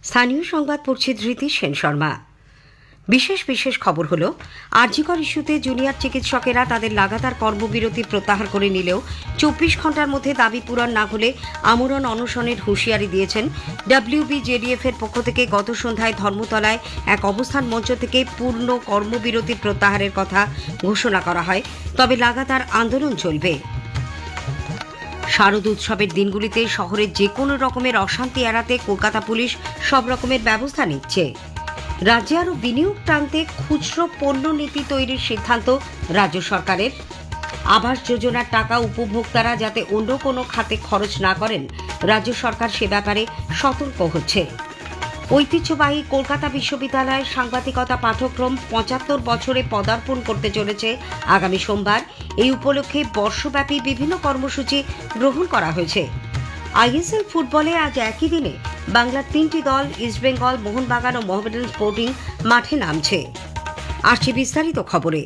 স্থানীয় সংবাদ পড়ছি ধৃতি সেন শর্মা। বিশেষ খবর হলো, আরজিকর ইস্যুতে জুনিয়র চিকিৎসকেরা তাদের লাগাতার কর্মবিরতি প্রত্যাহার করে নিলেও 24 ঘন্টার মধ্যে দাবি পূরণ না হলে আমরণ অনশনের হুঁশিয়ারি দিয়েছেন WBJDF এর পক্ষ থেকে। গত সন্ধ্যায় ধর্মতলায় এক অবস্থান মঞ্চ থেকে পূর্ণ কর্মবিরতি প্রত্যাহারের কথা ঘোষণা করা হয়, তবে লাগাতার আন্দোলন চলবে। শারদ উৎসবের দিনগুলিতে শহরের যে কোনো রকমের অশান্তি এড়াতে কলকাতা পুলিশ সব রকমের ব্যবস্থা নিচ্ছে। রাজ্যে আরও বিনিয়োগ টানতে খুচরো পণ্য নীতি তৈরির সিদ্ধান্ত রাজ্য সরকারের। আবাস যোজনার টাকা উপভোক্তারা যাতে অন্য কোনো খাতে খরচ না করেন, রাজ্য সরকার সে ব্যাপারে সতর্ক হচ্ছে। ঐতিহ্যবাহী কলকাতা বিশ্ববিদ্যালয়ের সাংবাদিকতা পাঠ্যক্রম 75 বছরে পদার্পণ করতে চলেছে আগামী সোমবার। এই উপলক্ষে বর্ষব্যাপী বিভিন্ন কর্মসূচি গ্রহণ করা হয়েছে। ISL ফুটবলে আজ একই দিনে বাংলার 3টি দল ইস্টবেঙ্গল, মোহনবাগান ও মোহামেডান স্পোর্টিং মাঠে নামছে। আসছে বিস্তারিত খবরে।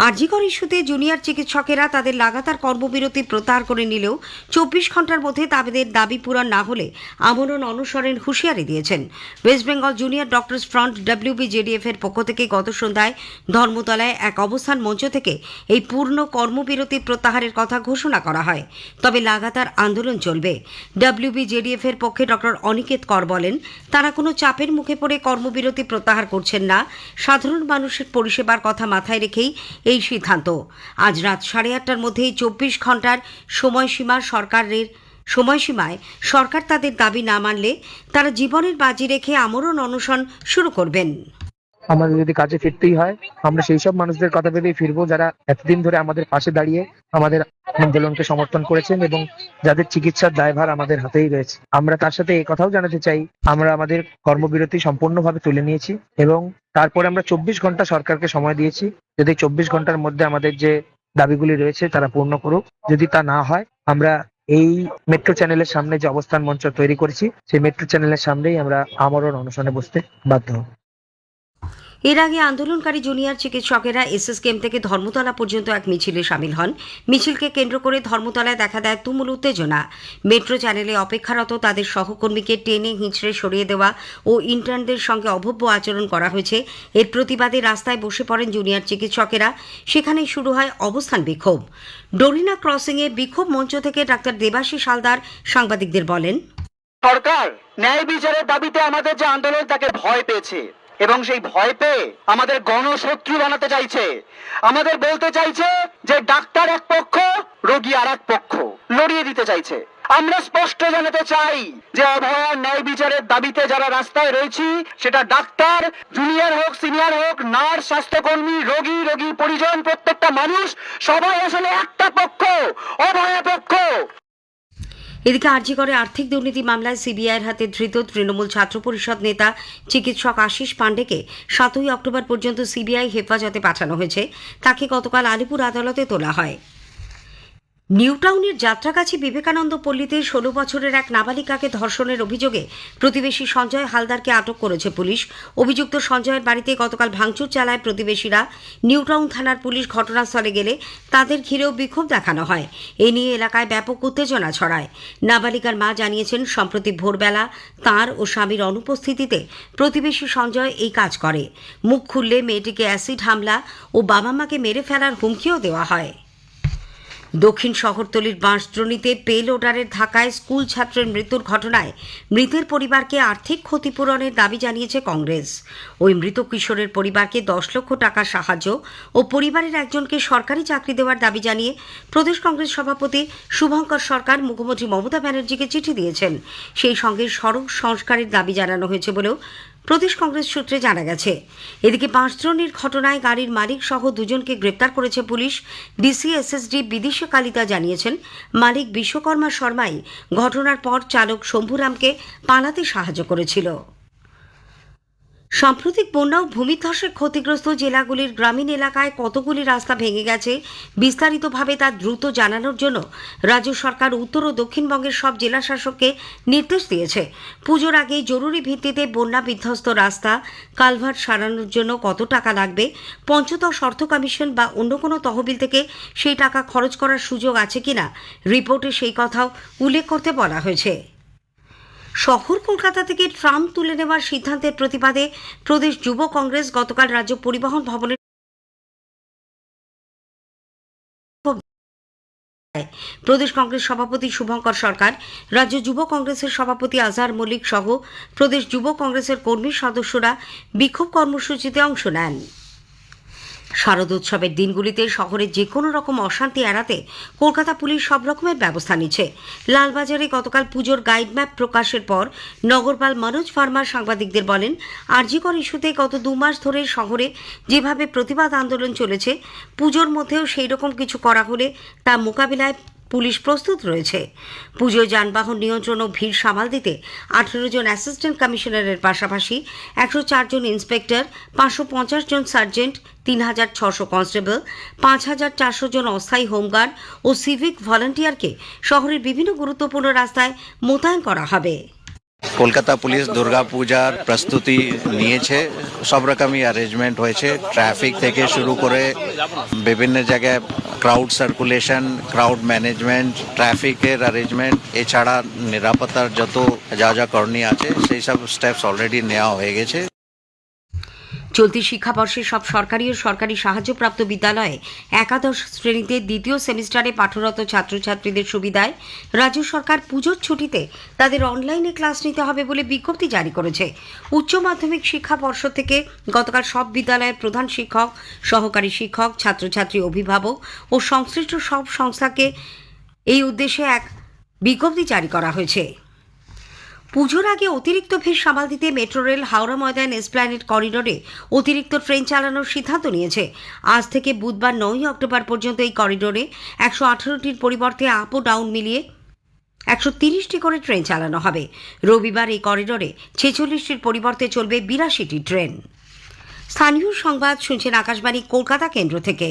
আরজিকর ইস্যুতে জুনিয়র চিকিৎসকেরা তাদের লাগাতার কর্মবিরতি প্রত্যাহার করে নিলেও 24 ঘন্টার মধ্যে তাদের দাবি পূরণ না হলে আমরণ অনশনের হুঁশিয়ারি দিয়েছেন West Bengal junior doctors front WBJDF এর পক্ষ থেকে। গত সন্ধ্যায় ধর্মতলায় এক অবস্থান মঞ্চ থেকে এই পূর্ণ কর্মবিরতি প্রত্যাহারের কথা ঘোষণা করা হয়, তবে লাগাতার আন্দোলন চলবে। WBJDF এর পক্ষে ডক্টর অনিকেত কর বলেন, তারা কোনো চাপের মুখে পড়ে কর্মবিরতি প্রত্যাহার করছেন না। সাধারণ মানুষের পরিষেবার কথা মাথায় রেখেই এই সিদ্ধান্ত। আজ রাত 8:30টার মধ্যেই 24 ঘন্টার সময়সীমায় সরকার তাদের দাবি না মানলে তারা জীবনের বাজি রেখে আমরণ অনশন শুরু করবেন। আমাদের যদি কাজে ফিরতেই হয়, আমরা সেই সব মানুষদের কথা ভেবেই ফিরবো যারা এতদিন ধরে আমাদের পাশে দাঁড়িয়ে আমাদের আন্দোলনকে সমর্থন করেছেন এবং যাদের চিকিৎসার দায়ভার আমাদের হাতেই রয়েছে। আমরা তার সাথে এই কথাও জানাতে চাই, আমরা আমাদের কর্মবিরতি সম্পূর্ণভাবে তুলে নিয়েছি এবং তারপরে আমরা 24 ঘন্টা সরকারকে সময় দিয়েছি। যদি 24 ঘন্টার মধ্যে আমাদের যে দাবিগুলি রয়েছে তারা পূর্ণ করুক। যদি তা না হয়, আমরা এই মেট্রো চ্যানেলের সামনে যে অবস্থান মঞ্চ তৈরি করেছি, সেই মেট্রো চ্যানেলের সামনেই আমরা আমরণ অনশনে বসতে বাধ্য হব। এর আগে আন্দোলনকারী জুনিয়র চিকিৎসকেরা SSKM থেকে ধর্মতলা পর্যন্ত এক মিছিলে সামিল হন। মিছিলকে কেন্দ্র করে ধর্মতলায় দেখা দেয় তুমুল উত্তেজনা। মেট্রো চ্যানেলে অপেক্ষারত তাদের সহকর্মীকে টেনে হিঁচড়ে সরিয়ে দেওয়া ও ইন্টার্নদের সঙ্গে অভব্য আচরণ করা হয়েছে। এর প্রতিবাদে রাস্তায় বসে পড়েন জুনিয়র চিকিৎসকেরা। সেখানেই শুরু হয় অবস্থান বিক্ষোভ। ডোরিনা ক্রসিংয়ে বিক্ষোভ মঞ্চ থেকে ডাক্তার দেবাশিস হালদার সাংবাদিকদের বলেন, সরকার ন্যায় বিচারের দাবিতে আমাদের যে আন্দোলন তাকে ভয় পেয়েছে এবং সেই ভয় পেয়ে আমাদের গণশত্রু বানাতে চাইছে। আমাদের বলতে চাইছে যে ডাক্তার এক পক্ষ, রোগী আর এক পক্ষ, লড়িয়ে দিতে চাইছে। আমরা স্পষ্ট জানাতে চাই যে অভয়ার ন্যায় বিচারের দাবিতে যারা রাস্তায় রয়েছি, সেটা ডাক্তার, জুনিয়র হোক, সিনিয়র হোক, নার্স, স্বাস্থ্যকর্মী, রোগী পরিজন, প্রত্যেকটা মানুষ সবাই আসলে একটা পক্ষ, অভয়া পক্ষ। এদিকে আরজিকরে আর্থিক দুর্নীতি মামলায় সিবিআইয়ের হাতে ধৃত তৃণমূল ছাত্র পরিষদ নেতা চিকিৎসক আশিস পাণ্ডেকে 7ই অক্টোবর পর্যন্ত সিবিআই হেফাজতে পাঠানো হয়েছে। তাকে গতকাল আলিপুর আদালতে তোলা হয়। নিউটাউনের যাত্রাগাছি বিবেকানন্দ পল্লীতে 16 বছরের এক নাবালিকাকে ধর্ষণের অভিযোগে প্রতিবেশী সঞ্জয় হালদারকে আটক করেছে পুলিশ। অভিযুক্ত সঞ্জয়ের বাড়িতে গতকাল ভাঙচুর চালায় প্রতিবেশীরা। নিউটাউন থানার পুলিশ ঘটনাস্থলে গেলে তাদের ঘিরেও বিক্ষোভ দেখানো হয়। এ নিয়ে এলাকায় ব্যাপক উত্তেজনা ছড়ায়। নাবালিকার মা জানিয়েছেন, সম্প্রতি ভোরবেলা তাঁর ও স্বামীর অনুপস্থিতিতে প্রতিবেশী সঞ্জয় এই কাজ করে। মুখ খুললে মেয়েটিকে অ্যাসিড হামলা ও বাবা মাকে মেরে ফেলার হুমকিও দেওয়া হয়। দক্ষিণ শহরতলির বাঁশদ্রোণীতে পে লোডারের ধাক্কায় স্কুল ছাত্রের মৃত্যুর ঘটনায় মৃতের পরিবারকে আর্থিক ক্ষতিপূরণের দাবি জানিয়েছে কংগ্রেস। ওই মৃত কিশোরের পরিবারকে 10 লক্ষ টাকা সাহায্য ও পরিবারের একজনকে সরকারি চাকরি দেওয়ার দাবি জানিয়ে প্রদেশ কংগ্রেস সভাপতি শুভঙ্কর সরকার মুখ্যমন্ত্রী মমতা ব্যানার্জিকে চিঠি দিয়েছেন। সেই সঙ্গে সড়ক সংস্কারের দাবি জানানো হয়েছে বলেও প্রদেশ কংগ্রেস সূত্রে জানা গেছে। এদিকে বাঁশদ্রোণীর ঘটনায় গাড়ির মালিক সহ দুজনকে গ্রেপ্তার করেছে police. DC SSD Bidisha Kalita জানিয়েছেন, মালিক বিশ্বকর্মা শর্মাই ঘটনার পর চালক শম্ভুরামকে পালাতে সাহায্য করেছিল। সাম্প্রতিক বন্যা ও ভূমিধসে ক্ষতিগ্রস্ত জেলাগুলির গ্রামীণ এলাকায় কতগুলি রাস্তা ভেঙে গেছে, বিস্তারিতভাবে তা দ্রুত জানানোর জন্য রাজ্য সরকার উত্তর ও দক্ষিণবঙ্গের সব জেলা শাসককে নির্দেশ দিয়েছে। পুজোর আগেই জরুরি ভিত্তিতে বন্যা বিধ্বস্ত রাস্তা কালভার্ট সারানোর জন্য কত টাকা লাগবে, পঞ্চদশ অর্থ কমিশন বা অন্য কোনো তহবিল থেকে সেই টাকা খরচ করার সুযোগ আছে কিনা রিপোর্টে সেই কথাও উল্লেখ করতে বলা হয়েছে। শহর কলকাতা থেকে ট্রাম তুলে নেওয়ার সিদ্ধান্তের প্রতিবাদে প্রদেশ যুব কংগ্রেস গতকাল রাজ্য পরিবহন ভবনের প্রদেশ কংগ্রেস সভাপতি শুভঙ্কর সরকার, রাজ্য যুব কংগ্রেসের সভাপতি আজহার মল্লিক সহ প্রদেশ যুব কংগ্রেসের কর্মী সদস্যরা বিক্ষোভ কর্মসূচিতে অংশ নেন। শারদোৎসবের দিনগুলিতে শহরে যে কোনো রকম অশান্তি এড়াতে কলকাতা পুলিশ সব রকমের ব্যবস্থা নিচ্ছে। লালবাজারে গতকাল পুজোর গাইড ম্যাপ প্রকাশের পর নগরপাল মনোজ ভার্মা সাংবাদিকদের বলেন, আরজিকর ইস্যুতে গত 2 মাস ধরে শহরে যেভাবে প্রতিবাদ আন্দোলন চলেছে, পুজোর মধ্যেও সেই রকম কিছু করা হলে তা মোকাবিলায় পুলিশ প্রস্তুত রয়েছে। পুজোয় যানবাহন নিয়ন্ত্রণ ও ভিড় সামাল দিতে 18 জন অ্যাসিস্ট্যান্ট কমিশনারের পাশাপাশি 104 জন ইন্সপেক্টর, 550 জন সার্জেন্ট, 3600 কনস্টেবল, 5400 জন অস্থায়ী হোমগার্ড ও সিভিক ভলান্টিয়ারকে শহরের বিভিন্ন গুরুত্বপূর্ণ রাস্তায় মোতায়েন করা হবে। কলকাতা পুলিশ দুর্গা পূজার প্রস্তুতি নিয়েছে, সব রকমই অ্যারেঞ্জমেন্ট হয়েছে। ট্রাফিক থেকে শুরু করে বিভিন্ন জায়গায় ক্রাউড সার্কুলেশন, ক্রাউড ম্যানেজমেন্ট, ট্রাফিকের অ্যারেঞ্জমেন্ট, এছাড়া নিরাপত্তার যত যা যা করণীয় আছে সেই সব স্টেপস অলরেডি নেওয়া হয়ে গেছে। চলতি শিক্ষাবর্ষে সব সরকারি ও সরকারি সাহায্যপ্রাপ্ত বিদ্যালয়ে একাদশ শ্রেণীতে দ্বিতীয় সেমিস্টারে পাঠরত ছাত্রছাত্রীদের সুবিধায় রাজ্য সরকার পুজোর ছুটিতে তাদের অনলাইনে ক্লাস নিতে হবে বলে বিজ্ঞপ্তি জারি করেছে। উচ্চ মাধ্যমিক শিক্ষা পর্ষদ থেকে গতকাল সব বিদ্যালয়ের প্রধান শিক্ষক, সহকারী শিক্ষক, ছাত্রছাত্রী, অভিভাবক ও সংশ্লিষ্ট সব সংস্থাকে এই উদ্দেশ্যে এক বিজ্ঞপ্তি জারি করা হয়েছে। পুজোর আগে অতিরিক্ত ভিড় সামাল দিতে metro rail Howrah Maidan Esplanade করিডোরে অতিরিক্ত ট্রেন চালানোর সিদ্ধান্ত নিয়েছে। আজ থেকে বুধবার 9 অক্টোবর পর্যন্ত এই করিডোরে 118টির পরিবর্তে আপ ও ডাউন মিলিয়ে 130টি করে ট্রেন চালানো হবে। রবিবার এই করিডোরে 46টির পরিবর্তে চলবে 82টি ট্রেন। স্থানীয় সংবাদ শুনছেন আকাশবাণী কলকাতা কেন্দ্র থেকে।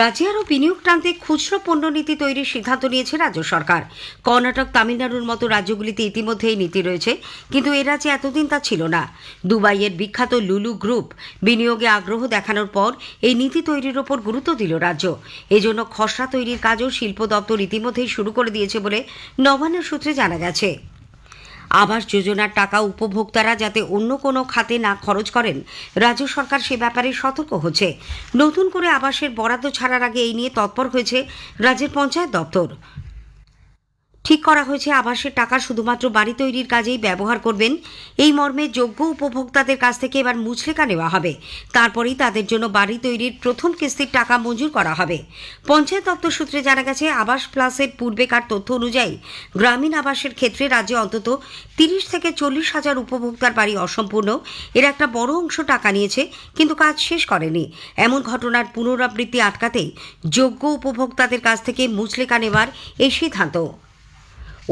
রাজ্যে আরও বিনিয়োগ টানতে খুচরো পণ্যনীতি তৈরির সিদ্ধান্ত নিয়েছে রাজ্য সরকার। কর্ণাটক, তামিলনাড়ুর মতো রাজ্যগুলিতে ইতিমধ্যে এই নীতি রয়েছে, কিন্তু এ রাজ্যে এতদিন তা ছিল না। দুবাইয়ের বিখ্যাত লুলু গ্রুপ বিনিয়োগে আগ্রহ দেখানোর পর এই নীতি তৈরির ওপর গুরুত্ব দিল রাজ্য। এজন্য খসড়া তৈরির কাজও শিল্প দপ্তর ইতিমধ্যেই শুরু করে দিয়েছে বলে নবান্ন সূত্রে জানা গেছে। আবাস যোজনার টাকা উপভোক্তারা যাতে অন্য কোনো খাতে না খরচ করেন, রাজ্য সরকার সে ব্যাপারে সতর্ক হচ্ছে। নতুন করে আবাসের বরাদ্দ ছাড়ার আগে এই নিয়ে তৎপর হয়েছে রাজ্যের পঞ্চায়েত দপ্তর। ঠিক করা হয়েছে আবাসের টাকা শুধুমাত্র বাড়ি তৈরির কাজেই ব্যবহার করবেন। এই মর্মে যোগ্য উপভোক্তাদের কাছ থেকে এবার মুচলেকা নেওয়া হবে। তারপরেই তাদের জন্য বাড়ি তৈরির প্রথম কিস্তির টাকা মঞ্জুর করা হবে। পঞ্চায়েত দপ্তর সূত্রে জানা গেছে, আবাস প্লাসের পূর্বেকার তথ্য অনুযায়ী গ্রামীণ আবাসের ক্ষেত্রে রাজ্যে অন্তত 30 থেকে 40 হাজার উপভোক্তার বাড়ি অসম্পূর্ণ। এর একটা বড় অংশ টাকা নিয়েছে কিন্তু কাজ শেষ করেনি। এমন ঘটনার পুনরাবৃত্তি আটকাতেই যোগ্য উপভোক্তাদের কাছ থেকে মুচলেকা নেওয়ার এই সিদ্ধান্ত।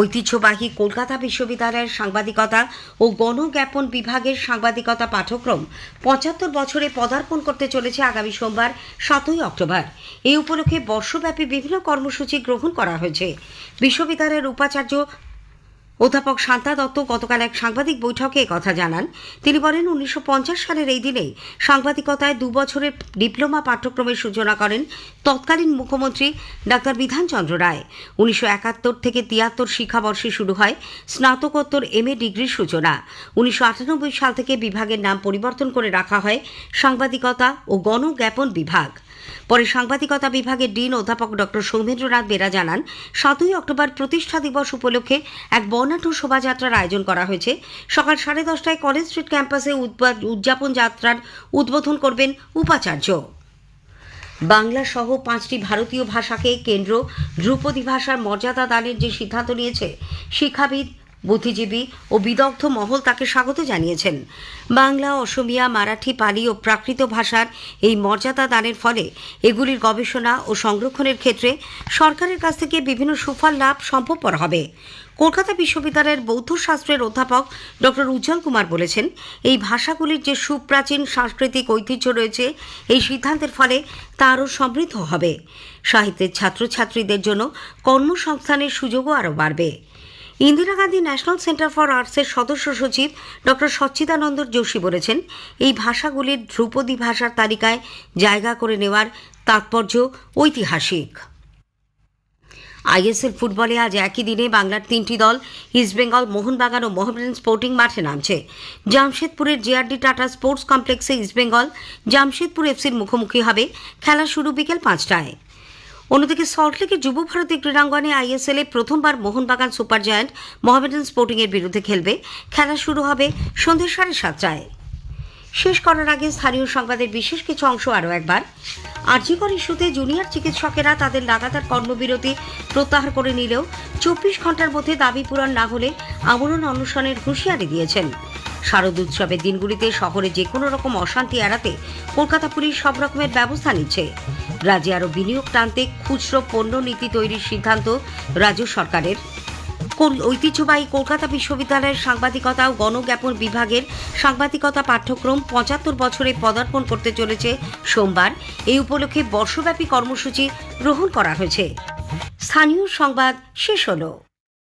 ঐতিহ্যবাহী কলকাতা বিশ্ববিদ্যালয়ের সাংবাদিকতা ও গণজ্ঞাপন বিভাগের সাংবাদিকতা পাঠ্যক্রম 75 বছরে পদার্পণ করতে চলেছে আগামী সোমবার 7 অক্টোবর। এই উপলক্ষে বর্ষব্যাপী বিভিন্ন কর্মসূচি গ্রহণ করা হয়েছে। বিশ্ববিদ্যালয়ের উপাচার্য অধ্যাপক শান্তা দত্ত গতকাল এক সাংবাদিক বৈঠকে কথা জানান। তিনি বলেন, 1950 সালের এই দিনেই সাংবাদিকতায় 2 বছরের ডিপ্লোমা পাঠ্যক্রমের সূচনা করেন তৎকালীন মুখ্যমন্ত্রী ডাক্তার বিধানচন্দ্র রায়। 1971 থেকে 73 শিক্ষাবর্ষে শুরু হয় স্নাতকোত্তর MA ডিগ্রির সূচনা। 1998 সাল থেকে বিভাগের নাম পরিবর্তন করে রাখা হয় সাংবাদিকতা ও গণজ্ঞাপন বিভাগ। পরে সাংবাদিকতা বিভাগের ডিন অধ্যাপক ডক্টর সৌমেন্দ্রনাথ বেরা জানান, 7 অক্টোবর প্রতিষ্ঠা দিবস উপলক্ষে এক বর্ণাঢ্য শোভাযাত্রার আয়োজন করা হয়েছে। সকাল 10:30টায় কলেজ স্ট্রিট ক্যাম্পাসে উদযাপন যাত্রার উদ্বোধন করবেন উপাচার্য। বাংলা সহ 5টি ভারতীয় ভাষাকে কেন্দ্র ধ্রুপদী ভাষার মর্যাদা দানের যে সিদ্ধান্ত নিয়েছে, শিক্ষাবিদ, বুদ্ধিজীবী ও বিদগ্ধ মহল তাকে স্বাগত জানিয়েছেন। বাংলা, অসমিয়া, মারাঠি, পালি ও প্রাকৃত ভাষার এই মর্যাদা দানের ফলে এগুলির গবেষণা ও সংরক্ষণের ক্ষেত্রে সরকারের কাছ থেকে বিভিন্ন সুফল লাভ সম্ভবপর হবে। কলকাতা বিশ্ববিদ্যালয়ের বৌদ্ধ শাস্ত্রের অধ্যাপক ডক্টর উজ্জ্বল কুমার বলেছেন, এই ভাষাগুলির যে সুপ্রাচীন সাংস্কৃতিক ঐতিহ্য রয়েছে, এই সিদ্ধান্তের ফলে তা আরও সমৃদ্ধ হবে। সাহিত্যের ছাত্রছাত্রীদের জন্য কর্মসংস্থানের সুযোগও আরও বাড়বে। Indira Gandhi national centre for আর্টসের সদস্য সচিব ডক্টর সচ্চিদানন্দ যোশী বলেছেন, এই ভাষাগুলির ধ্রুপদী ভাষার তালিকায় জায়গা করে নেওয়ার তাৎপর্য ঐতিহাসিক। আইএসএল ফুটবলে আজ একই দিনে বাংলার 3টি দল ইস্টবেঙ্গল, মোহনবাগান ও মোহামেডান স্পোর্টিং মাঠে নামছে। জামশেদপুরের জেআরডি টাটা স্পোর্টস কমপ্লেক্সে ইস্টবেঙ্গল জামশেদপুর এফসির মুখোমুখি হবে। খেলা শুরু বিকেল 5টায়। অন্যদিকে সল্টলেকের যুব ভারতী ক্রীড়াঙ্গনে আইএসএল এ প্রথমবার Mohun Bagan super giant Mohammedan sporting এর বিরুদ্ধে খেলবে। খেলা শুরু হবে সন্ধ্যে 7:30টায়। শেষ করার আগে স্থানীয় সংবাদের বিশেষ কিছু অংশ আরও একবার। আরজিকর ইস্যুতে জুনিয়র চিকিৎসকেরা তাদের লাগাতার কর্মবিরতি প্রত্যাহার করে নিলেও 24 ঘন্টার মধ্যে দাবি পূরণ না হলে আমরণ অনশনের হুঁশিয়ারি দিয়েছেন। শারদ উৎসবের দিনগুলিতে শহরে যে কোনো রকম অশান্তি এড়াতে কলকাতা পুলিশ সব রকমের ব্যবস্থা নিচ্ছে। রাজ্যে আরও বিনিয়োগ টানতে খুচরো পণ্য নীতি তৈরির সিদ্ধান্ত রাজ্য সরকারের। ঐতিহ্যবাহী কলকাতা বিশ্ববিদ্যালয়ের সাংবাদিকতা ও গণজ্ঞাপন বিভাগের সাংবাদিকতা পাঠ্যক্রম 75 বছরে পদার্পণ করতে চলেছে সোমবার। এই উপলক্ষে বর্ষব্যাপী কর্মসূচি গ্রহণ করা হয়েছে। স্থানীয় সংবাদ শেষ হলো।